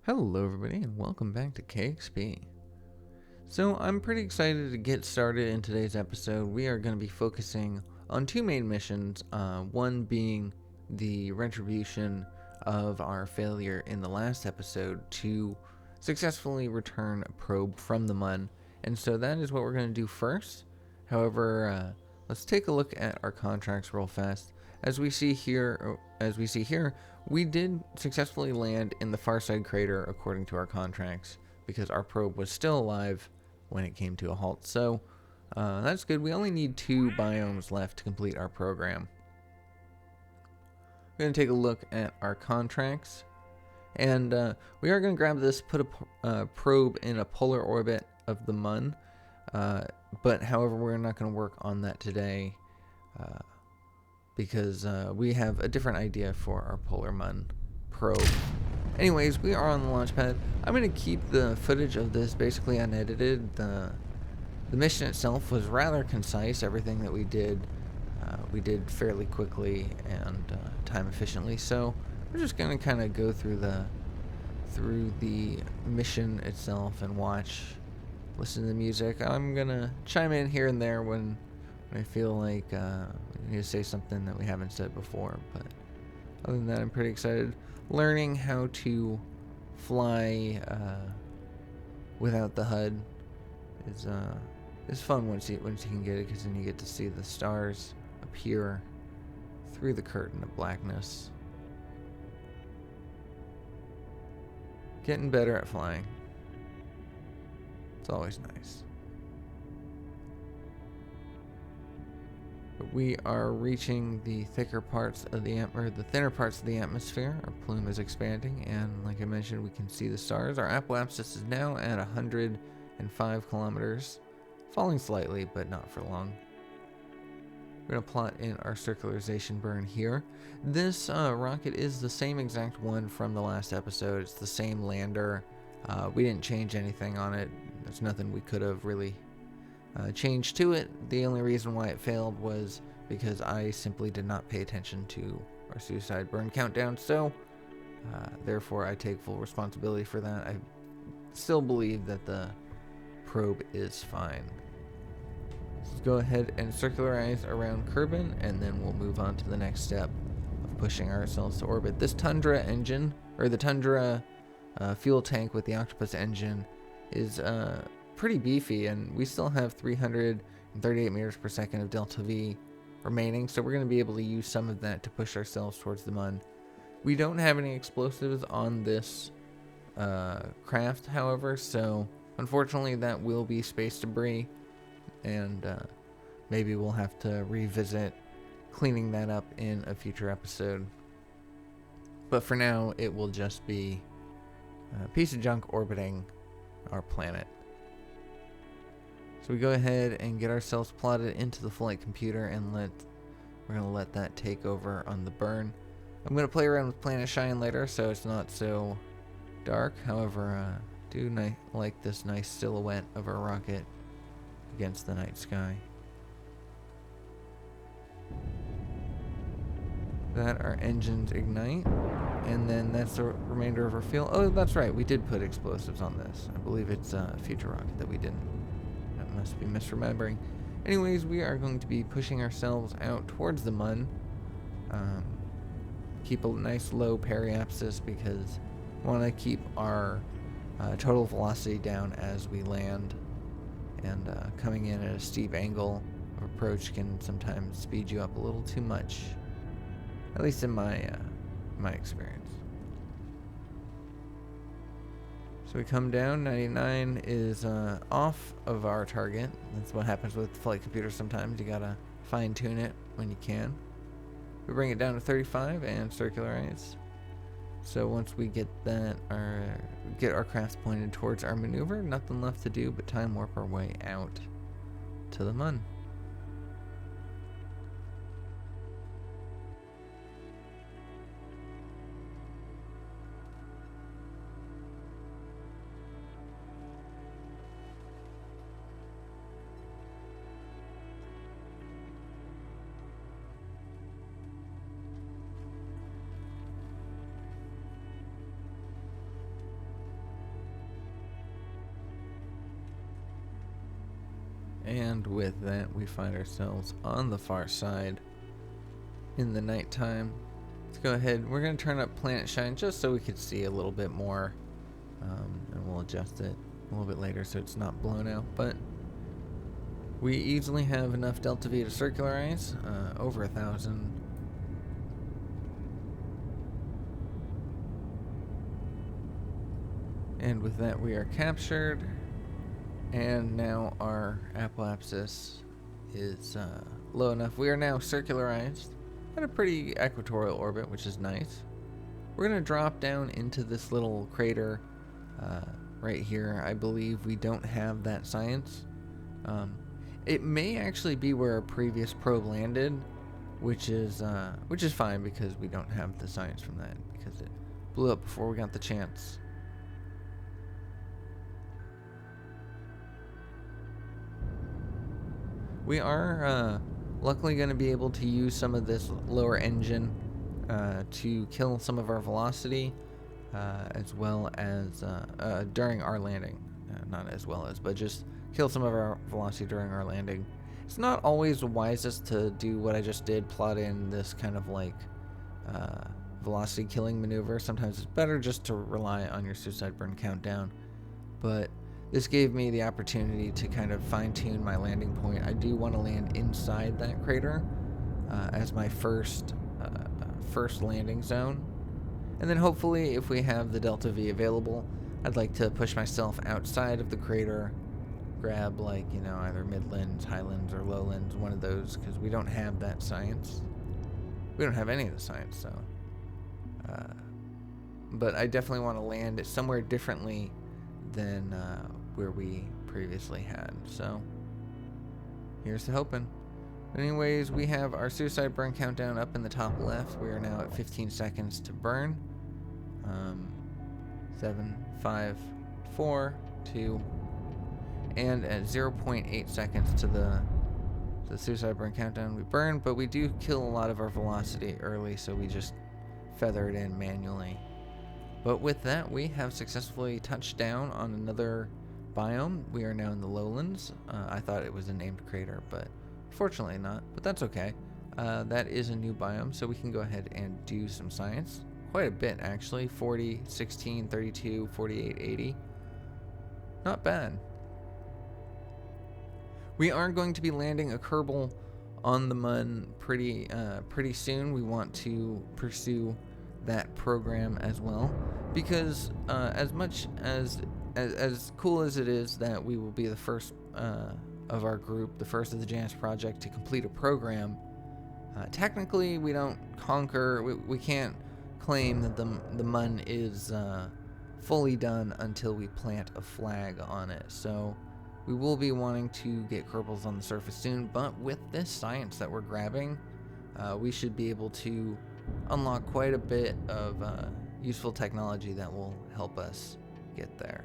Hello everybody and welcome back to KXP. So I'm pretty excited to get started in today's episode. We are going to be focusing on two main missions, one being the retribution of our failure in the last episode to successfully return a probe from the Mun, and so that is what we're going to do first. However, let's take a look at our contracts real fast. As we see here, we did successfully land in the far side crater according to our contracts because our probe was still alive when it came to a halt. So that's good. We only need 2 biomes left to complete our program. We're going to take a look at our contracts, and we are going to grab this, put a probe in a polar orbit of the Mun, but however we're not going to work on that today because we have a different idea for our polar Mun probe. Anyways, we are on the launch pad. I'm going to keep the footage of this basically unedited. The mission itself was rather concise. Everything that we did fairly quickly and time efficiently. So we're just going to kind of go through the mission itself and listen to the music. I'm going to chime in here and there when I feel like we need to say something that we haven't said before. But other than that, I'm pretty excited. Learning how to fly without the HUD is fun once you can get it, because then you get to see the stars appear through the curtain of blackness. Getting better at flying. It's always nice. But we are reaching the thinner parts of the atmosphere. Our plume is expanding, and like I mentioned, we can see the stars. Our apoapsis is now at 105 kilometers, falling slightly, but not for long. We're going to plot in our circularization burn here. This rocket is the same exact one from the last episode. It's the same lander. We didn't change anything on it. There's nothing we could have really changed to it. The only reason why it failed was because I simply did not pay attention to our suicide burn countdown, so therefore I take full responsibility for that. I still believe that the probe is fine. Let's go ahead and circularize around Kerbin, and then we'll move on to the next step of pushing ourselves to orbit. This Tundra engine, or the Tundra fuel tank with the Octopus engine, is pretty beefy, and we still have 338 meters per second of delta V remaining, so we're going to be able to use some of that to push ourselves towards the Mun. We don't have any explosives on this craft, however, so unfortunately that will be space debris, and maybe we'll have to revisit cleaning that up in a future episode. But for now, it will just be a piece of junk orbiting our planet. So we go ahead and get ourselves plotted into the flight computer, and we're going to let that take over on the burn. I'm going to play around with Planet Shine later, so it's not so dark. However, do like this nice silhouette of our rocket against the night sky. That our engines ignite, and then that's the remainder of our fuel. Oh, that's right, we did put explosives on this. I believe it's a future rocket that we didn't. That must be misremembering. Anyways, we are going to be pushing ourselves out towards the Mun. Keep a nice low periapsis because we want to keep our total velocity down as we land, and coming in at a steep angle of approach can sometimes speed you up a little too much, at least in my experience. So we come down. 99 is off of our target. That's what happens with the flight computer sometimes. You gotta fine tune it when you can. We bring it down to 35 and circularize. So once we get our craft pointed towards our maneuver, nothing left to do but time warp our way out to the Mun. And with that, we find ourselves on the far side in the nighttime. Let's go ahead. We're going to turn up planet shine just so we could see a little bit more. And we'll adjust it a little bit later so it's not blown out. But we easily have enough delta V to circularize, over 1,000. And with that, we are captured. And now our apoapsis is low enough. We are now circularized at a pretty equatorial orbit, which is nice. We're going to drop down into this little crater right here. I believe we don't have that science. It may actually be where our previous probe landed, which is fine because we don't have the science from that because it blew up before we got the chance. We are luckily going to be able to use some of this lower engine to kill some of our velocity, as well as during our landing. Not as well as, but just kill some of our velocity during our landing. It's not always wisest to do what I just did, plot in this kind of like velocity killing maneuver. Sometimes it's better just to rely on your suicide burn countdown. But this gave me the opportunity to kind of fine-tune my landing point. I do want to land inside that crater as my first landing zone. And then hopefully, if we have the Delta V available, I'd like to push myself outside of the crater, grab like, you know, either midlands, highlands, or lowlands, one of those, because we don't have that science. We don't have any of the science, so. But I definitely want to land it somewhere differently than where we previously had. So here's to hoping. Anyways, we have our suicide burn countdown up in the top left. We are now at 15 seconds to burn. 7, 5, 4, 2, and at 0.8 seconds to the suicide burn countdown, we burn, but we do kill a lot of our velocity early, so we just feather it in manually. But with that, we have successfully touched down on another biome. We are now in the lowlands. I thought it was a named crater, but fortunately not. But that's okay. That is a new biome, so we can go ahead and do some science. Quite a bit, actually. 40, 16, 32, 48, 80. Not bad. We are going to be landing a Kerbal on the Mun pretty soon. We want to pursue that program as well, because as much as cool as it is that we will be the first of our group, the first of the Janus project to complete a program, technically we don't conquer, we can't claim that the Mun is fully done until we plant a flag on it. So we will be wanting to get Kerbals on the surface soon, but with this science that we're grabbing, we should be able to unlock quite a bit of useful technology that will help us get there.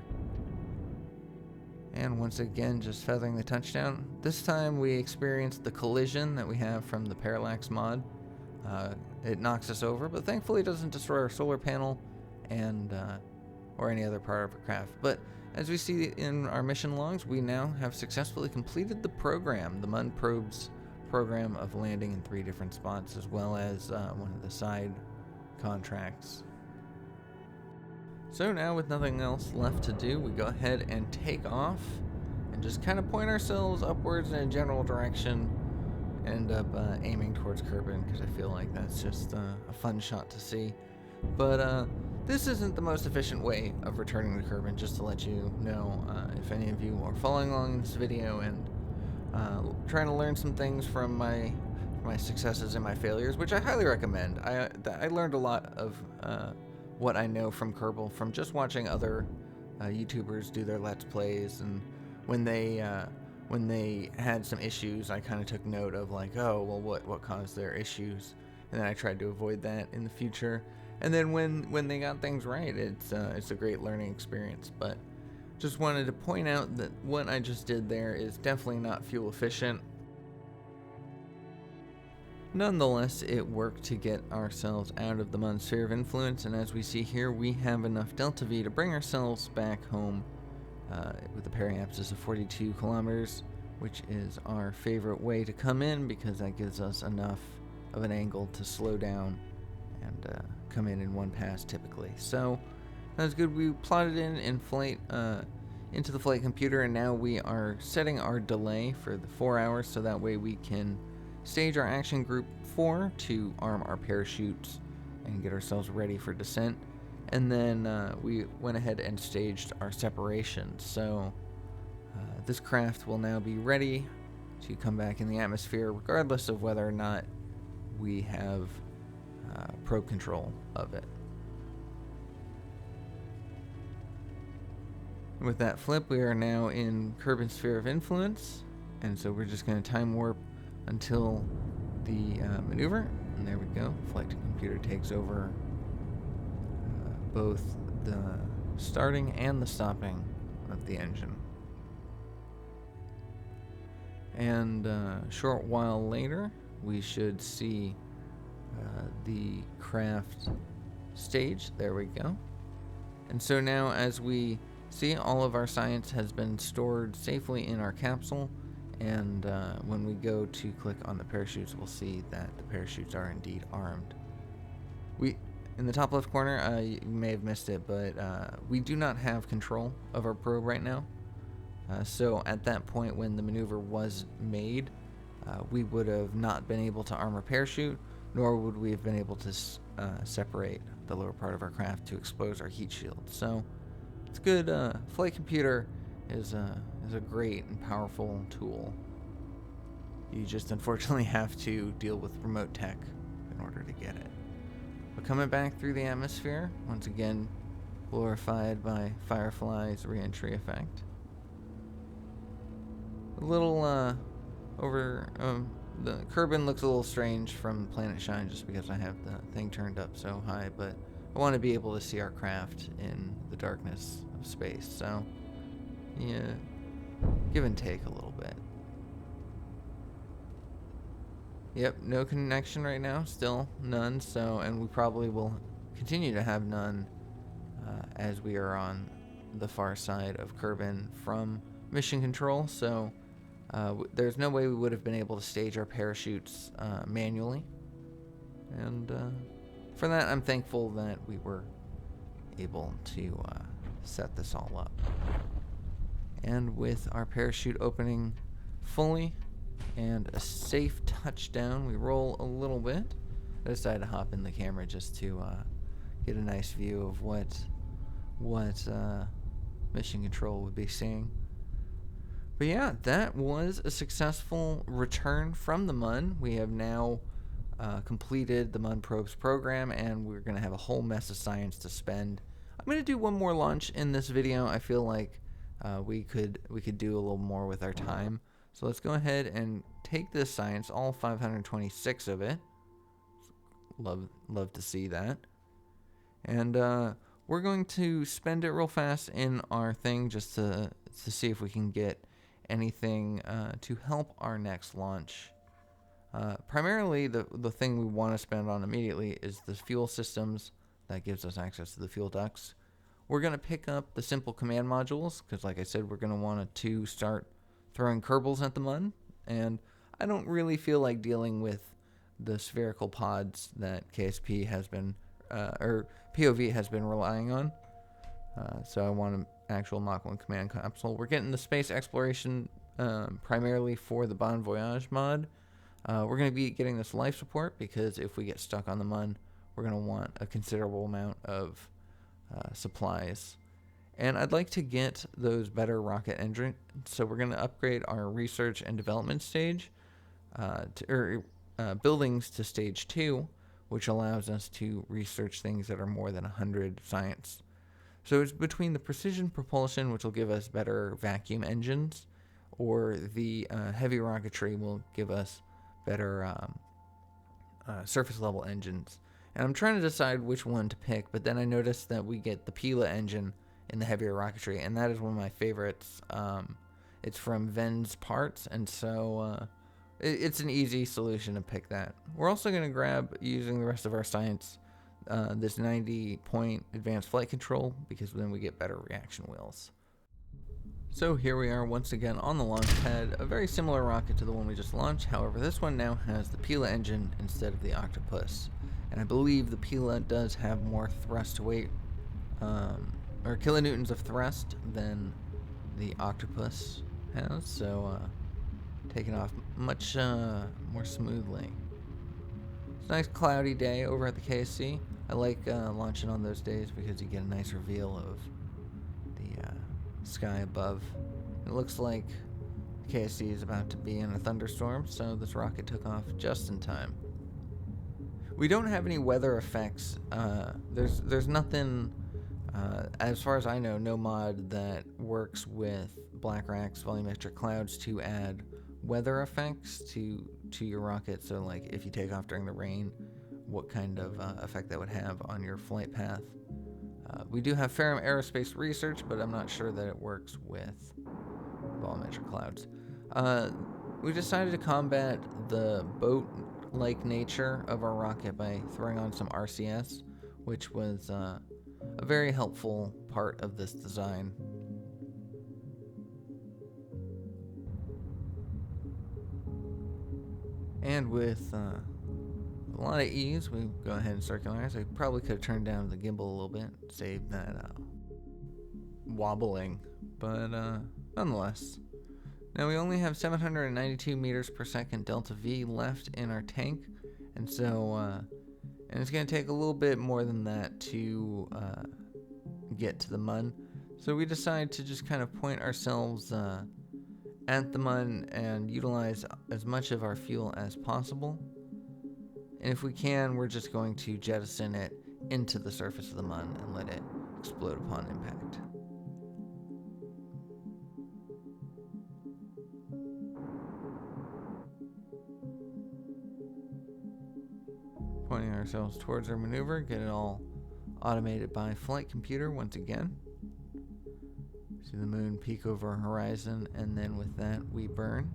And once again, just feathering the touchdown. This time we experienced the collision that we have from the parallax mod. It knocks us over, but thankfully it doesn't destroy our solar panel and or any other part of our craft. But as we see in our mission logs, we now have successfully completed the program, the Mun Probes program of landing in 3 different spots, as well as one of the side contracts. So now, with nothing else left to do, we go ahead and take off and just kind of point ourselves upwards in a general direction. End up aiming towards Kerbin because I feel like that's just a fun shot to see. But this isn't the most efficient way of returning to Kerbin, just to let you know, if any of you are following along in this video and trying to learn some things from my successes and my failures, which I highly recommend. I learned a lot of what I know from Kerbal from just watching other YouTubers do their Let's Plays, and when they had some issues, I kind of took note of like, oh, well, what caused their issues, and then I tried to avoid that in the future. And then when they got things right, it's a great learning experience. But just wanted to point out that what I just did there is definitely not fuel efficient. Nonetheless, it worked to get ourselves out of the Mun sphere of influence, and as we see here, we have enough delta V to bring ourselves back home with a periapsis of 42 kilometers. which is our favorite way to come in because that gives us enough of an angle to slow down and come in one pass typically. So that's good. We plotted in flight into the flight computer, and now we are setting our delay for the 4 hours so that way we can stage our action group 4 to arm our parachutes and get ourselves ready for descent. And then we went ahead and staged our separation. So this craft will now be ready to come back in the atmosphere regardless of whether or not we have probe control of it. With that flip, we are now in Kerbin's sphere of influence, and so we're just going to time warp until the maneuver, and there we go. Flight computer takes over both the starting and the stopping of the engine. And a short while later, we should see the craft stage. There we go. And so now, as we see, all of our science has been stored safely in our capsule, and when we go to click on the parachutes, we'll see that the parachutes are indeed armed. In the top left corner, you may have missed it, but we do not have control of our probe right now. So at that point when the maneuver was made, we would have not been able to arm our parachute, nor would we have been able to separate the lower part of our craft to expose our heat shield. So it's good. Flight computer is a great and powerful tool. You just unfortunately have to deal with remote tech in order to get it. But coming back through the atmosphere, once again glorified by Firefly's re-entry effect. A little the Kerbin looks a little strange from Planet Shine just because I have the thing turned up so high, but I want to be able to see our craft in the darkness of space, so yeah, give and take a little bit. Yep, no connection right now, still none, so, and we probably will continue to have none as we are on the far side of Kerbin from mission control, so there's no way we would have been able to stage our parachutes manually, and for that I'm thankful that we were able to set this all up. And with our parachute opening fully and a safe touchdown, we roll a little bit. I decided to hop in the camera just to get a nice view of what mission control would be seeing. But yeah, that was a successful return from the MUN. We have now completed the MUN probes program, and we're going to have a whole mess of science to spend. I'm going to do one more launch in this video. I feel like we could do a little more with our time. So let's go ahead and take this science, all 526 of it. Love to see that. And we're going to spend it real fast in our thing just to see if we can get anything to help our next launch. Primarily, the thing we want to spend on immediately is the fuel systems. That gives us access to the fuel ducts. We're going to pick up the simple command modules because, like I said, we're going to want to start throwing Kerbals at the MUN, and I don't really feel like dealing with the spherical pods that KXP has been, or POV has been relying on. So I want an actual Mach 1 command capsule. We're getting the space exploration primarily for the Bon Voyage mod. We're going to be getting this life support because if we get stuck on the MUN, we're going to want a considerable amount of supplies. And I'd like to get those better rocket engines, so we're going to upgrade our research and development stage, buildings to stage 2, which allows us to research things that are more than 100 science. So it's between the precision propulsion, which will give us better vacuum engines, or the heavy rocketry will give us better surface level engines. And I'm trying to decide which one to pick, but then I noticed that we get the Pila engine in the heavier rocketry, and that is one of my favorites. It's from Ven's Parts, and so it's an easy solution to pick that. We're also going to grab, using the rest of our science, this 90-point advanced flight control, because then we get better reaction wheels. So here we are once again on the launch pad, a very similar rocket to the one we just launched. However, this one now has the Pila engine instead of the Octopus. And I believe the Pila does have more thrust to weight, or kilonewtons of thrust than the Octopus has, so taking off much more smoothly. It's a nice cloudy day over at the KSC. I like launching on those days because you get a nice reveal of the sky above. It looks like the KSC is about to be in a thunderstorm, so this rocket took off just in time. We don't have any weather effects. There's nothing, as far as I know, no mod that works with Black Rack's volumetric clouds to add weather effects to your rocket. So like if you take off during the rain, what kind of effect that would have on your flight path. We do have Ferrum Aerospace Research, but I'm not sure that it works with volumetric clouds. We decided to combat the boat-like nature of our rocket by throwing on some RCS, which was a very helpful part of this design. And with a lot of ease, we go ahead and circularize. I probably could have turned down the gimbal a little bit, saved that wobbling, but nonetheless. Now we only have 792 meters per second delta V left in our tank, and so and it's going to take a little bit more than that to get to the MUN. So we decide to just kind of point ourselves at the MUN and utilize as much of our fuel as possible. And if we can, we're just going to jettison it into the surface of the MUN and let it explode upon impact. Pointing ourselves towards our maneuver, get it all automated by flight computer once again. See the moon peak over our horizon, and then with that we burn.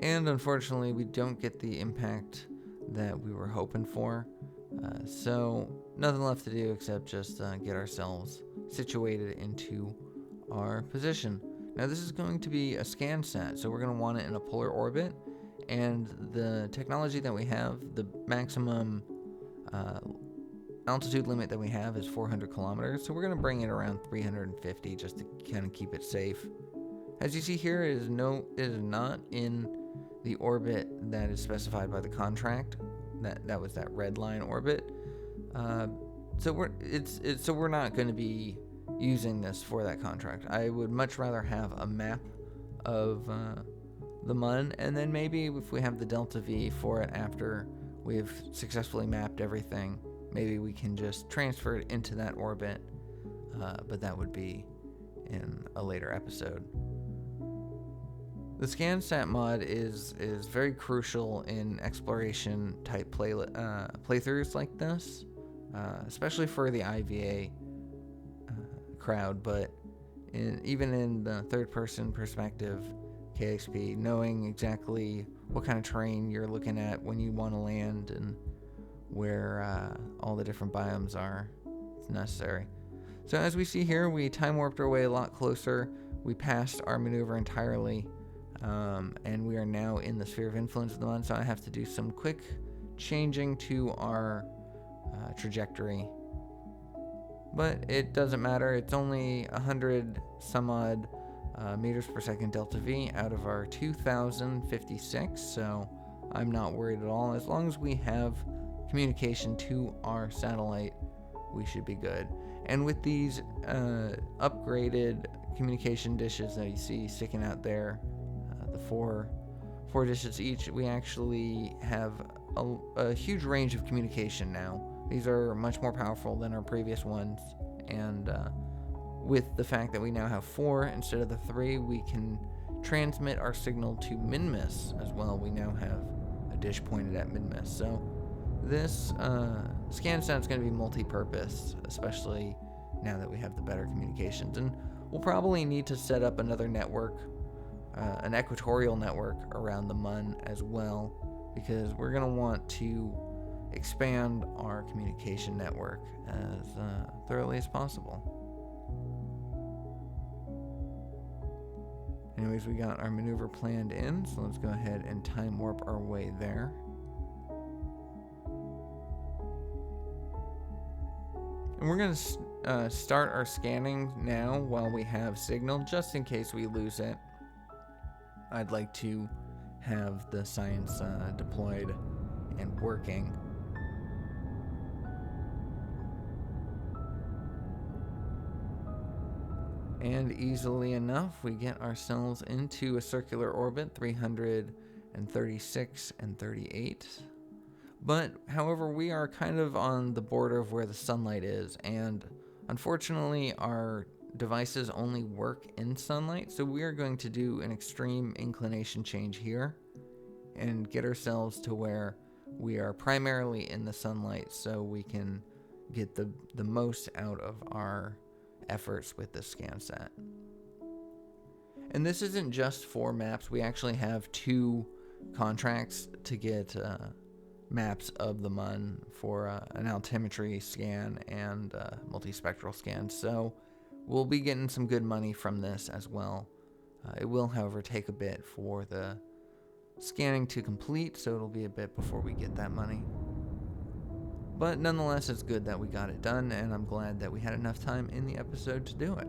And unfortunately, we don't get the impact that we were hoping for. So nothing left to do except just get ourselves situated into our position. Now this is going to be a ScanSat, so we're going to want it in a polar orbit. And the technology that we have, the maximum altitude limit that we have is 400 kilometers. So we're going to bring it around 350 just to kind of keep it safe. As you see here, it is not in the orbit that is specified by the contract. That was that red line orbit. So we're not going to be using this for that contract. I would much rather have a map of the MUN, and then maybe if we have the delta V for it after we've successfully mapped everything, maybe we can just transfer it into that orbit. But that would be in a later episode. The ScanSat mod is very crucial in exploration type playthroughs like this, especially for the IVA crowd, but even in the third person perspective, KXP, knowing exactly what kind of terrain you're looking at when you want to land and where all the different biomes are, it's necessary. So as we see here, we time warped our way a lot closer. We passed our maneuver entirely. And we are now in the sphere of influence of the MUN, so I have to do some quick changing to our trajectory. But it doesn't matter, it's only 100 some odd meters per second delta V out of our 2056, so I'm not worried at all. As long as we have communication to our satellite, we should be good. And with these upgraded communication dishes that you see sticking out there, the four dishes each, we actually have a huge range of communication now. These are much more powerful than our previous ones, and with the fact that we now have 4 instead of the 3, we can transmit our signal to Minmus as well. We now have a dish pointed at Minmus, so this ScanSat is going to be multi-purpose, especially now that we have the better communications. And we'll probably need to set up another network, an equatorial network around the MUN as well, because we're going to want to expand our communication network as thoroughly as possible. Anyways, we got our maneuver planned in, so let's go ahead and time warp our way there. And we're going to start our scanning now while we have signal, just in case we lose it. I'd like to have the science deployed and working. And easily enough, we get ourselves into a circular orbit, 336 and 38. But, however, we are kind of on the border of where the sunlight is, and unfortunately, our devices only work in sunlight, so we are going to do an extreme inclination change here and get ourselves to where we are primarily in the sunlight so we can get the most out of our efforts with the ScanSat. And this isn't just for maps. We actually have 2 contracts to get maps of the MUN for an altimetry scan and multispectral scan. So we'll be getting some good money from this as well. It will, however, take a bit for the scanning to complete, so it'll be a bit before we get that money. But nonetheless, it's good that we got it done, and I'm glad that we had enough time in the episode to do it.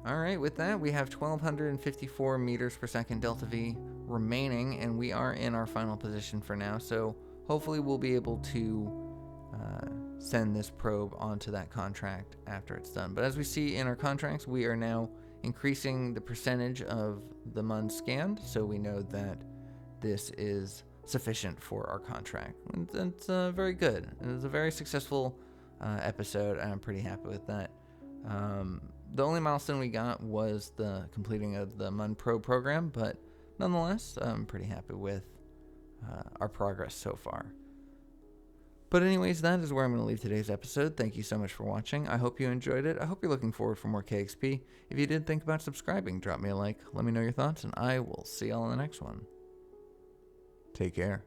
Alright, with that, we have 1,254 meters per second delta V remaining, and we are in our final position for now, so hopefully we'll be able to send this probe onto that contract after it's done. But as we see in our contracts, we are now increasing the percentage of the MUN scanned, so we know that this is sufficient for our contract. And it's very good. It was a very successful episode, and I'm pretty happy with that. The only milestone we got was the completing of the MUN probe program, but nonetheless, I'm pretty happy with our progress so far. But anyways, that is where I'm going to leave today's episode. Thank you so much for watching. I hope you enjoyed it. I hope you're looking forward for more KXP. If you did think about subscribing, drop me a like, let me know your thoughts, and I will see y'all in the next one. Take care.